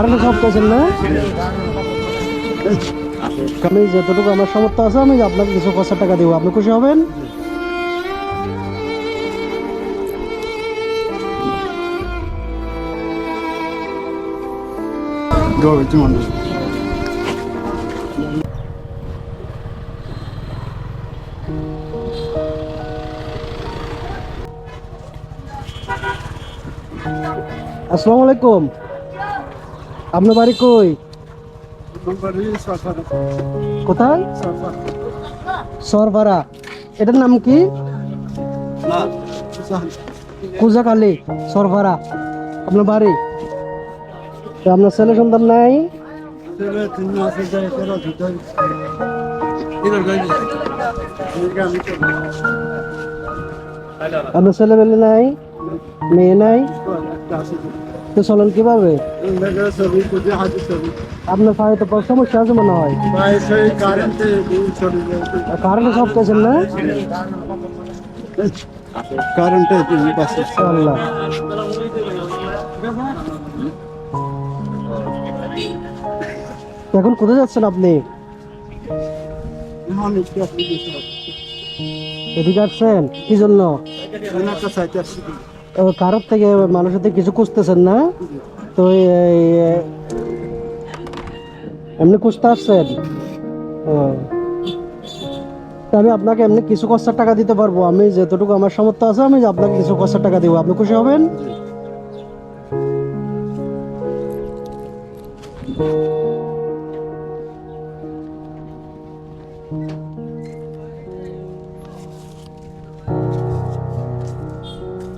কারণে সব পেয়েছেন না? আমি যতটুকু আমার সামর্থ্য আছে আমি আপনাকে কিছু ৫০০ টাকা দিব, আপনি খুশি হবেন? আসসালামু আলাইকুম, আপনার বাড়ি কই? কোথায়? সরভারা। এটার নাম কি? কুজাখালী সরভারা। আপনার বাড়ি? তো আপনার ছেলে সন্তান নাই? আপনার ছেলে মেয়ে নাই? মেয়ে নাই? তো চলেন কিভাবে? আপনার পায়ে তো সমস্যা আছে মনে হয়, কারেন্টে সব পেয়েছেন না? আল্লাহ। এখন কোথায় যাচ্ছেন আপনি? এদিকে আসছেন কি জন্য? কারোর থেকে মানুষের থেকে কিছু খুঁজতেছেন না? তো এমনি খুঁজতে আসছেন? আমি আপনাকে এমনি কিছু ৫০০ টাকা দিতে পারবো, আমি যতটুকু আমার সামর্থ্য আছে আমি আপনাকে কিছু ৫০০ টাকা দিব, আপনি খুশি হবেন?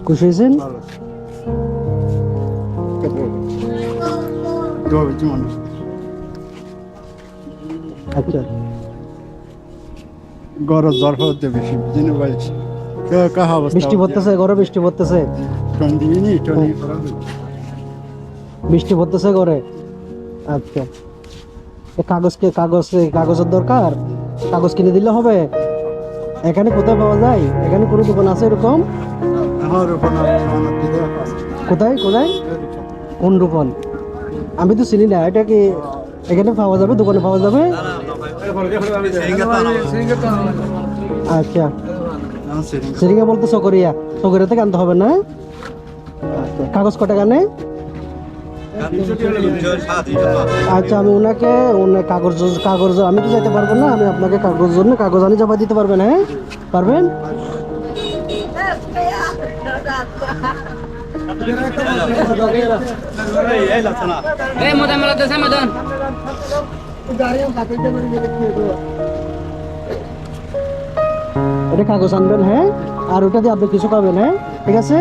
খুশি হয়েছেন? আচ্ছা, বৃষ্টি পড়তেছে, ঘরে বৃষ্টি পড়তেছে, বৃষ্টি পড়তেছে ঘরে। আচ্ছা, কাগজের দরকার, কাগজ কিনে দিলে হবে? এখানে কোথায় পাওয়া যায়? এখানে কোনো দোকান আছে এরকম? কোথায় কোথায়? কোন দোকান? আমি তো চিনি না, এটা কি এখানে পাওয়া যাবে? দোকানে পাওয়া যাবে? আচ্ছা, সিরিঙ্গা বলতে সকরিয়া, সকরিয়া থেকে আনতে হবে না? কাগজ কটা কানে? আচ্ছা, আমি ওনাকে কাগজ আমি তো যাইতে পারবো না, আমি আপনাকে কাগজ আনি জমা দিতে পারবেন? হ্যাঁ পারবেন। এটা কাগজ আনবেন, হ্যাঁ, আর ওটা দিয়ে আপনি কিছু পাবেন, হ্যাঁ ঠিক আছে।